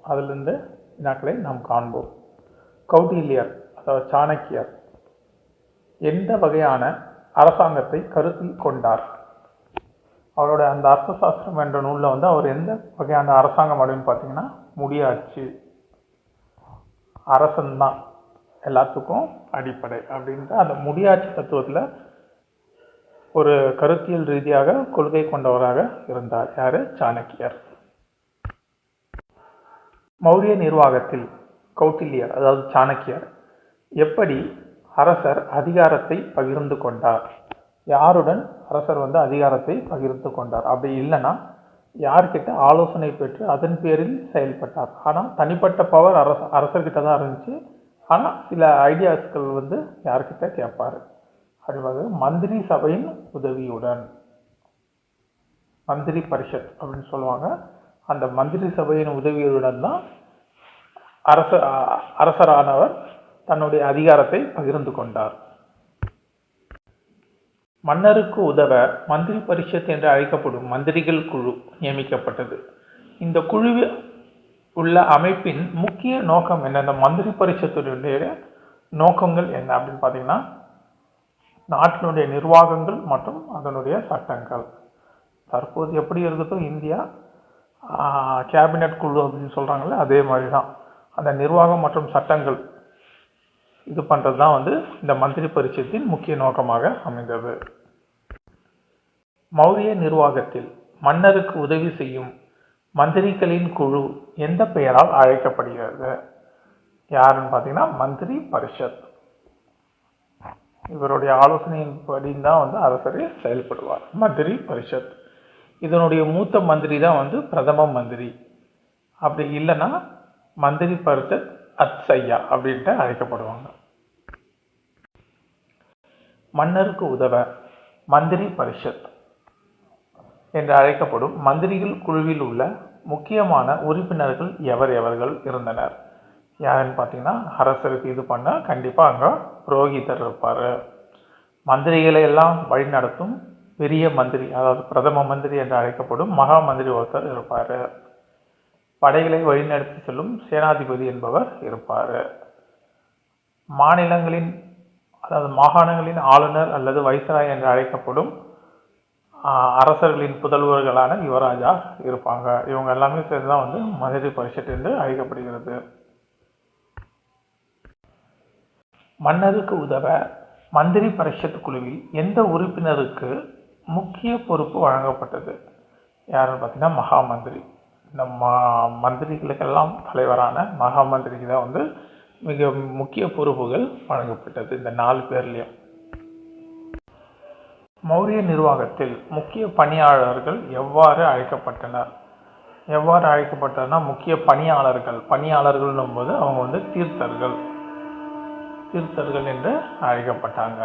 அதிலிருந்து வினாக்களை நாம் காண்போம். கௌடில்யர் அதாவது சாணக்கியர் எந்த வகையான அரசாங்கத்தை கருத்தில் கொண்டார்? அவரோட அந்த அர்த்தசாஸ்திரம் என்ற நூலில் அவர் எந்த வகையான அரசாங்கம் அப்படின்னு பார்த்தீங்கன்னா, முடியாட்சி, அரசன் தான் எல்லாத்துக்கும் அடிப்படை அப்படின்ற அந்த முடியாட்சி தத்துவத்தில் ஒரு கருத்தியல் ரீதியாக கொள்கை கொண்டவராக இருந்தார். யாரு? சாணக்கியர். மௌரிய நிர்வாகத்தில் கௌடில்யர் அதாவது சாணக்கியர் எப்படி அரசர் அதிகாரத்தை பகிர்ந்து கொண்டார்? யாருடன் அரசர் அதிகாரத்தை பகிர்ந்து கொண்டார்? அப்படி இல்லைன்னா யார்கிட்ட ஆலோசனை பெற்று அதன் பேரில் செயல்பட்டார்? ஆனால் தனிப்பட்ட பவர் அரசர்கிட்ட தான் இருந்துச்சு. ஆனால் சில ஐடியாஸ்கள் யார்கிட்ட கேட்பார்? அது மந்திரி சபையின் உதவியுடன், மந்திரி பரிஷத் அப்படின்னு சொல்லுவாங்க. அந்த மந்திரி சபையின் உதவியுடன் தான் அரசரானவர் தன்னுடைய அதிகாரத்தை பகிர்ந்து கொண்டார். மன்னருக்கு உதவ மந்திரி பரிஷத் என்று அழைக்கப்படும் மந்திரிகள் குழு நியமிக்கப்பட்டது. இந்த குழுவில் உள்ள அமைப்பின் முக்கிய நோக்கம் என்ன? இந்த மந்திரி பரிஷத்துடைய நோக்கங்கள் என்ன அப்படின்னு பார்த்தீங்கன்னா, நாட்டினுடைய நிர்வாகங்கள் மற்றும் அதனுடைய சட்டங்கள். தற்போது எப்படி இருக்குதோ இந்தியா கேபினட் குழு அப்படின்னு சொல்கிறாங்களே, அதே மாதிரி தான் அந்த நிர்வாகம் மற்றும் சட்டங்கள் இது பண்ணுறது தான் இந்த மந்திரி பரிஷத்தின் முக்கிய நோக்கமாக அமைந்தது. மௌரிய நிர்வாகத்தில் மன்னருக்கு உதவி செய்யும் மந்திரிகளின் குழு எந்த பெயரால் அழைக்கப்படுகிறது? யாருன்னு பார்த்தீங்கன்னா, மந்திரி பரிஷத். இவருடைய ஆலோசனையின்படி தான் அரசரே செயல்படுவார். மந்திரி பரிஷத். இதனுடைய மூத்த மந்திரி தான் பிரதம மந்திரி. அப்படி இல்லைன்னா மந்திரி பரிஷத் அத்சையா அப்படின்ட்டு அழைக்கப்படுவாங்க. மன்னருக்கு உதவ மந்திரி பரிஷத் என்று அழைக்கப்படும் மந்திரிகள் குழுவில் உள்ள முக்கியமான உறுப்பினர்கள் எவர்கள் இருந்தனர்? யாருன்னு பார்த்தீங்கன்னா, அரசருக்கு இது பண்ண கண்டிப்பாக அங்கே புரோகிதர் இருப்பார். மந்திரிகளை எல்லாம் வழிநடத்தும் பெரிய மந்திரி அதாவது பிரதம மந்திரி என்று அழைக்கப்படும் மகா மந்திரி ஒருத்தர் இருப்பார். படைகளை வழிநடத்தி செல்லும் சேனாதிபதி என்பவர் இருப்பார். மாநிலங்களின் அதாவது மாகாணங்களின் ஆளுநர் அல்லது வைஸ்ராய் என்று அழைக்கப்படும் அரசர்களின் புதல்வர்களான யுவராஜா இருப்பாங்க. இவங்க எல்லாமே சேர்ந்து தான் மந்திரி பரிஷத் என்று அழைக்கப்படுகிறது. மன்னருக்கு உதவ மந்திரி பரிஷத் குழுவில் எந்த உறுப்பினருக்கு முக்கிய பொறுப்பு வழங்கப்பட்டது? யாருன்னு பார்த்தீங்கன்னா, மகா மந்திரி. இந்த மந்திரிகளுக்கெல்லாம் தலைவரான மகா மந்திரிக்கு தான் மிக முக்கிய பொறுப்புகள் வழங்கப்பட்டது. இந்த 4 பேர்லையும். மௌரிய நிர்வாகத்தில் முக்கிய பணியாளர்கள் எவ்வாறு அழைக்கப்பட்டனர்? முக்கிய பணியாளர்கள் போது அவங்க தீர்த்தர்கள் என்று அழைக்கப்பட்டாங்க.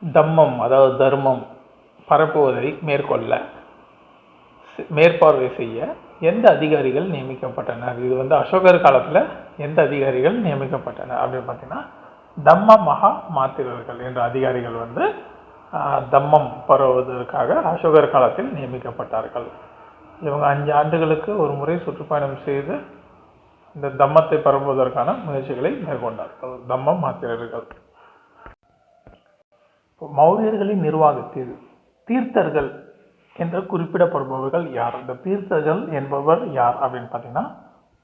தம்மம் அதாவது தர்மம் பரப்புவதை மேற்பார்வை செய்ய எந்த அதிகாரிகள் நியமிக்கப்பட்டனர்? இது அசோகர் காலத்தில் எந்த அதிகாரிகள் நியமிக்கப்பட்டனர் அப்படின்னு பார்த்தீங்கன்னா, தம்ம மகா மாத்திரர்கள் என்ற அதிகாரிகள் தம்மம் பரவுவதற்காக அசோகர் காலத்தில் நியமிக்கப்பட்டார்கள். இவங்க 5 ஆண்டுகளுக்கு ஒரு முறை சுற்றுப்பயணம் செய்து இந்த தம்மத்தை பரப்புவதற்கான முயற்சிகளை மேற்கொண்டார்கள். தம்ம மாத்திரர்கள். மௌரியர்களின் நிர்வாகத்தில் தீர்த்தர்கள் என்று குறிப்பிடப்படுபவர்கள் யார்? இந்த தீர்த்தர்கள் என்பவர் யார் அப்படின்னு பார்த்தீங்கன்னா,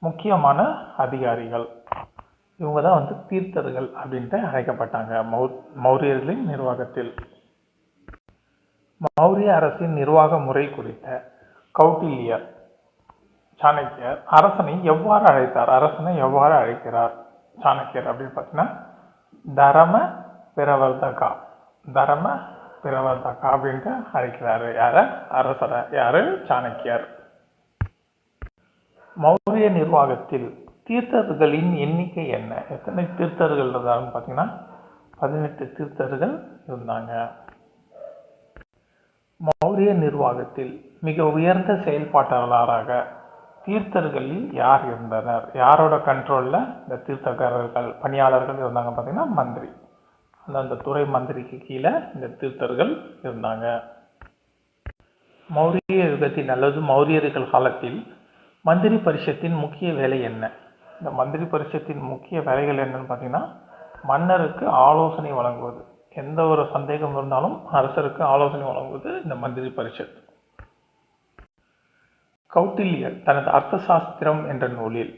முக்கியமான அதிகாரிகள். இவங்க தான் தீர்த்தர்கள் அப்படின்ட்டு அழைக்கப்பட்டாங்க மௌரியர்களின் நிர்வாகத்தில். மௌரிய அரசின் நிர்வாக முறை குறித்த கௌடில்யர் சாணக்கியர் அரசனை எவ்வாறு அழைத்தார்? அரசனை எவ்வாறு அழைக்கிறார் சாணக்கியர் அப்படின்னு பார்த்தீங்கன்னா, தரம பிரவர்த்தகா அப்படின்ட்டு அழைக்கிறாரு. அரசரை சாணக்கியர். மௌரிய நிர்வாகத்தில் தீர்த்தர்களின் எண்ணிக்கை என்ன? எத்தனை தீர்த்தர்கள் இருந்தாங்கன்னு பார்த்தீங்கன்னா, 18 தீர்த்தர்கள் இருந்தாங்க. மௌரிய நிர்வாகத்தில் மிக உயர்ந்த செயல்பாட்டாளராக தீர்த்தர்களில் யார் இருந்தனர்? யாரோட கண்ட்ரோலில் இந்த தீர்த்தக்காரர்கள் பணியாளர்கள் இருந்தாங்க பார்த்தீங்கன்னா, மந்திரி. அந்த துறை மந்திரிக்கு கீழே இந்த தீர்த்தர்கள் இருந்தாங்க. மௌரிய யுகத்தில் அல்லது மௌரியர்கள் காலத்தில் மந்திரி பரிஷத்தின் முக்கிய வேலை என்ன? இந்த மந்திரி பரிஷத்தின் முக்கிய வேலைகள் என்னன்னு பார்த்தீங்கன்னா, மன்னருக்கு ஆலோசனை வழங்குவது. எந்த ஒரு சந்தேகம் இருந்தாலும் அரசருக்கு ஆலோசனை வழங்குவது இந்த மந்திரி பரிஷத். கௌட்டில்யர் தனது அர்த்த சாஸ்திரம் என்ற நூலில்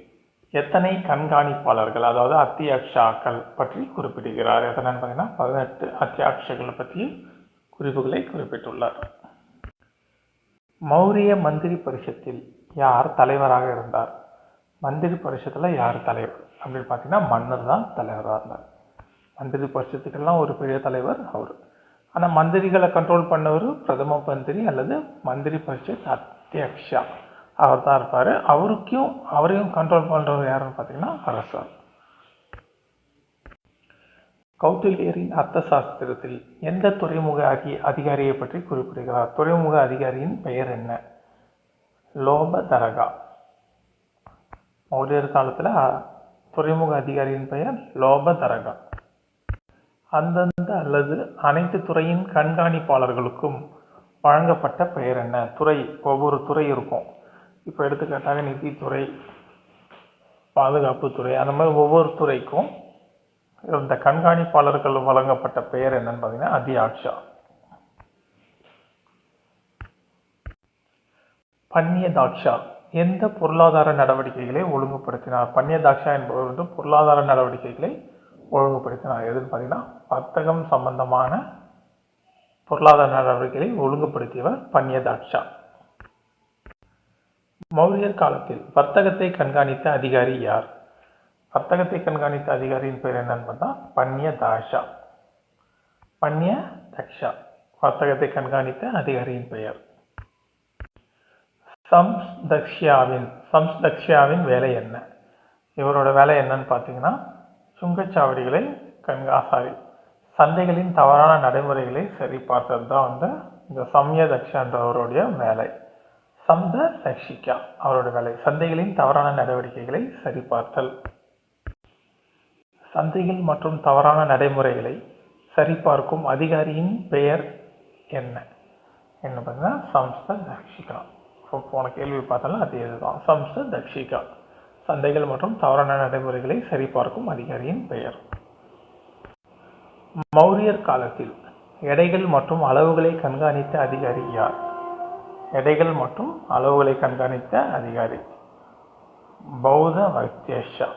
எத்தனை கண்காணிப்பாளர்கள், அதாவது அத்தியக்ஷாக்கள் பற்றி குறிப்பிடுகிறார்? எத்தனைன்னு பார்த்தீங்கன்னா 18 அத்தியக்ஷாக்கள் பற்றி குறிப்புகளை குறிப்பிட்டுள்ளார். மௌரிய மந்திரி பரிஷத்தில் யார் தலைவராக இருந்தார்? மந்திரி பரிஷத்தில் யார் தலைவர் அப்படின்னு பார்த்தீங்கன்னா, மன்னர் தான் தலைவராக இருந்தார். மந்திரி பரிஷத்துக்கெல்லாம் ஒரு பெரிய தலைவர் அவர். ஆனால் மந்திரிகளை கண்ட்ரோல் பண்ணவர் பிரதம மந்திரி அல்லது மந்திரி பரிஷத் அத்தியக்ஷா, அவர் தான் இருப்பார். அவரையும் கண்ட்ரோல் பண்ணுறவர் யாருன்னு பார்த்தீங்கன்னா அரசர். கௌட்டில்யரின் அர்த்த சாஸ்திரத்தில் எந்த துறைமுக அதிகாரியை பற்றி குறிப்பிடுகிறார்? துறைமுக அதிகாரியின் பெயர் என்ன? லோபதரகா. மௌரியர் காலத்தில் துறைமுக அதிகாரியின் பெயர் லோபதரகா. அந்தந்த அல்லது அனைத்து துறையின் கண்காணிப்பாளர்களுக்கும் வழங்கப்பட்ட பெயர் என்ன? துறை, ஒவ்வொரு துறை இருக்கும். இப்போ எடுத்துக்காட்டாக நிதித்துறை, பாதுகாப்புத்துறை, அந்த மாதிரி ஒவ்வொரு துறைக்கும் இந்த கண்காணிப்பாளர்கள் வழங்கப்பட்ட பெயர் என்னன்னு பார்த்தீங்கன்னா அத்தியக்ஷா. பன்யதாக்ஷா எந்த பொருளாதார நடவடிக்கைகளை ஒழுங்குபடுத்தினார்? பன்யதாக்ஷா என்பவர் வந்து பொருளாதார நடவடிக்கைகளை ஒழுங்குபடுத்தினார். எதுன்னு பார்த்தீங்கன்னா வர்த்தகம் சம்பந்தமான பொருளாதார நடவடிக்கைகளை ஒழுங்குபடுத்தியவர் பன்யதாக்ஷா. மௌரியர் காலத்தில் வர்த்தகத்தை கண்காணித்த அதிகாரி யார்? வர்த்தகத்தை கண்காணித்த அதிகாரியின் பெயர் என்னன்னு பார்த்தா பன்யதாக்ஷா. பன்யதக்ஷா வர்த்தகத்தை கண்காணித்த அதிகாரியின் பெயர். சம்ஸ்தக்ஷியாவின் வேலை என்ன? இவரோட வேலை என்னன்னு பார்த்தீங்கன்னா, சுங்கச்சாவடிகளை சந்தைகளின் தவறான நடைமுறைகளை சரி பார்த்தது தான் வந்து இந்த சம்யதக்ஷன்றவருடைய வேலை. சம்தக்ஷிகா அவரோட வேலை சந்தைகளின் தவறான நடவடிக்கைகளை சரிபார்த்தல். சந்தைகள் மற்றும் தவறான நடைமுறைகளை சரிபார்க்கும் அதிகாரியின் பெயர் என்ன? என்ன பார்த்தீங்கன்னா சம்ஸ்தக்ஷிகா. போன கேள்வி பார்த்தாலும் அது இதுதான், சம்ஸ்தக்ஷிகா. சந்தைகள் மற்றும் தவறான நடைமுறைகளை சரிபார்க்கும் அதிகாரியின் பெயர். மௌரியர் காலத்தில் எடைகள் மற்றும் அளவுகளை கண்காணித்த அதிகாரி யார்? எடைகள் மற்றும் அளவுகளை கண்காணித்த அதிகாரி பௌத்த வக்தேஷா.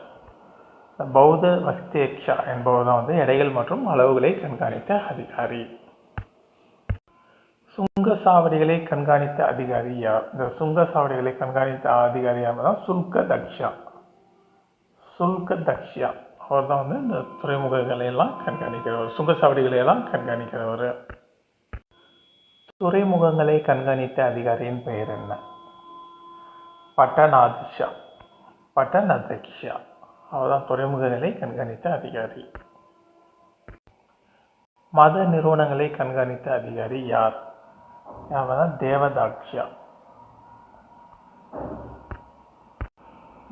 பௌத்த வக்தேஷா என்பவர் தான் வந்து எடைகள் மற்றும் அளவுகளை கண்காணித்த அதிகாரி. சுங்கசாவடிகளை கண்காணித்த அதிகாரி யார்? இந்த சுங்கசாவடிகளை கண்காணித்த அதிகாரி யார்? சுல்கதக்ஷா. சுல்கதக்ஷா அவர் தான் வந்து இந்த துறைமுகங்களை எல்லாம் கண்காணிக்கிறவர், சுங்கசாவடிகளை எல்லாம் கண்காணிக்கிறவர். துறைமுகங்களை கண்காணித்த அதிகாரியின் பெயர் என்ன? பட்டநாதிஷா. பட்டநதக்ஷா அவர் தான் துறைமுகங்களை கண்காணித்த அதிகாரி. மத நிறுவனங்களை கண்காணித்த அதிகாரி யார்? தேவதாக்ஷா.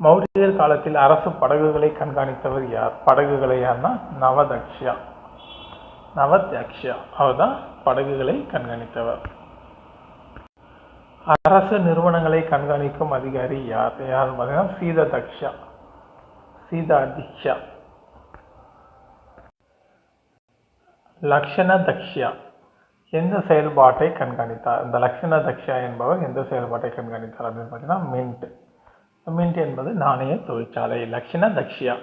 மௌரியர் காலத்தில் அரசு படகுகளை கண்காணித்தவர் யார்? படகுகளை யார்னா நவதக்ஷா. நவதக்ஷா அவர் தான் படகுகளை கண்காணித்தவர். அரசு நிறுவனங்களை கண்காணிக்கும் அதிகாரி யார்? யார் பார்த்தீங்கன்னா சீததக்ஷா. சீதாதிக்ஷா. லக்ஷணதக்ஷா எந்த செயல்பாட்டை கண்காணித்தார்? இந்த லக்ஷணதக்ஷா என்பவர் எந்த செயல்பாட்டை கண்காணித்தார் அப்படின்னு பார்த்தீங்கன்னா மின்ட். மின்ட் என்பது நாணய தொழிற்சாலை. லக்ஷணதக்ஷா.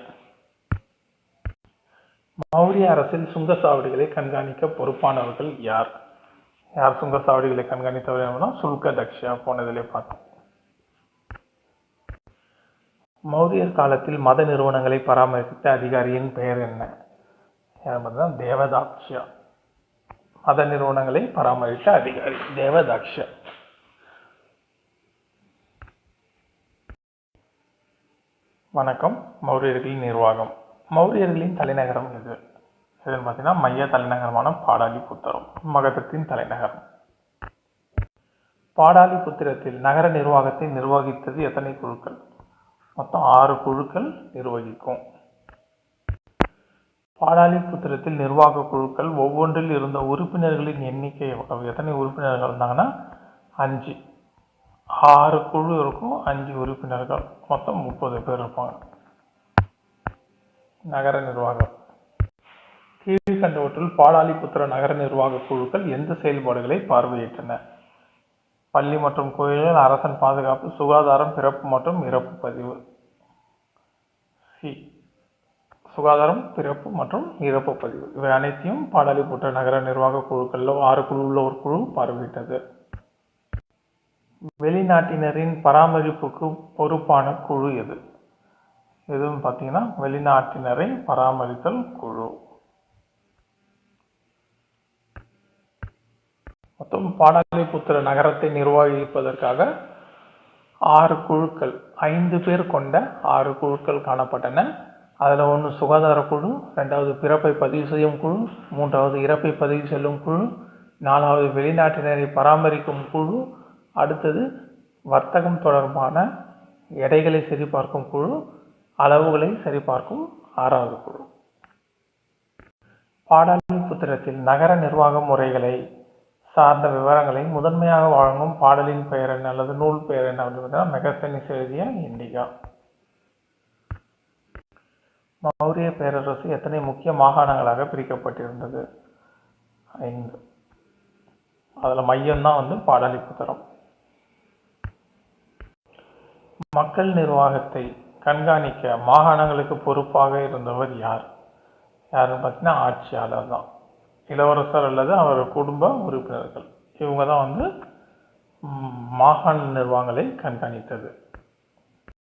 மௌரிய அரசில் சுங்கசாவடிகளை கண்காணிக்க பொறுப்பானவர்கள் யார்? யார் சுங்கசாவடிகளை கண்காணித்தவர் என்பதுனா சுல்கதக்ஷா. போனதிலே பார்த்தோம். மௌரியர் காலத்தில் மத நிறுவனங்களை பராமரித்த அதிகாரியின் பெயர் என்ன? யார் பார்த்தா தேவதாக்ஷா. மத நிறுவனங்களை பராமரித்த அதிகாரி தேவதாக்ஷா. வணக்கம். மௌரியர்களின் நிர்வாகம். மௌரியர்களின் தலைநகரம் எது? எதுன்னு பார்த்தீங்கன்னா மைய தலைநகரமான பாடாலிபுத்திரம், மகதத்தின் தலைநகரம். பாடாலிபுத்திரத்தில் நகர நிர்வாகத்தை நிர்வகித்தது எத்தனை குழுக்கள்? மொத்தம் 6 குழுக்கள் நிர்வகிக்கும். பாடாலிபுத்திரத்தில் நிர்வாக குழுக்கள் ஒவ்வொன்றில் இருந்த உறுப்பினர்களின் எண்ணிக்கை எத்தனை உறுப்பினர்கள் இருந்தாங்கன்னா 5. 6 குழு இருக்கும், 5 உறுப்பினர்கள், மொத்தம் 30 பேர் இருப்பாங்க. நகர நிர்வாகம். கீழ்கண்டவற்றுள் பாடாலிபுத்திர நகர நிர்வாக குழுக்கள் எந்த செயல்பாடுகளை பார்வையிட்டன? பள்ளி மற்றும் கோயில்கள், அரசன் பாதுகாப்பு, சுகாதாரம், பிறப்பு மற்றும் இறப்பு பதிவு. சி. சுகாதாரம், பிறப்பு மற்றும் இறப்பு பதிவு. இவை அனைத்தையும் பாடாலிபுத்திர நகர நிர்வாக குழுக்களில் 6 குழு உள்ள ஒரு குழு பார்வையிட்டது. வெளிநாட்டினரின் பராமரிப்புக்கு பொறுப்பான குழு எது? எதுவும் பார்த்தீங்கன்னா வெளிநாட்டினரை பராமரித்தல் குழு. மொத்தம் பாடாலிபுத்திர நகரத்தை நிர்வகிப்பதற்காக 6 குழுக்கள், 5 பேர் கொண்ட 6 குழுக்கள் காணப்பட்டன. அதில் ஒன்று சுகாதார குழு, 2வது பிறப்பை பதிவு செய்யும் குழு, 3வது இறப்பை பதிவு செல்லும் குழு, 4வது வெளிநாட்டினரை பராமரிக்கும் குழு, அடுத்தது வர்த்தகம் தொடர்பான எடைகளை சரிபார்க்கும் குழு, அளவுகளை சரிபார்க்கும் 6வது குழு. பாடாலிபுத்திரத்தில் நகர நிர்வாக முறைகளை சார்ந்த விவரங்களை முதன்மையாக வழங்கும் பாடலின் பெயர் என்ன அல்லது நூல் பெயர் என்ன அப்படின்னு மெகஸ்தனிஸ் எழுதிய இண்டிகா. மௌரிய பேரரசு எத்தனை முக்கிய மாகாணங்களாக பிரிக்கப்பட்டிருந்தது? 5. அதில் மையம்தான் பாடாலிபுத்திரம். மக்கள் நிர்வாகத்தை கண்காணிக்க மாகாணங்களுக்கு பொறுப்பாக இருந்தவர் யார்? யாருன்னு பார்த்தீங்கன்னா ஆட்சியாளர் தான். இளவரசர் அல்லது அவர் குடும்ப உறுப்பினர்கள். இவங்க தான் மாகாண நிர்வாகங்களை கண்காணித்தது.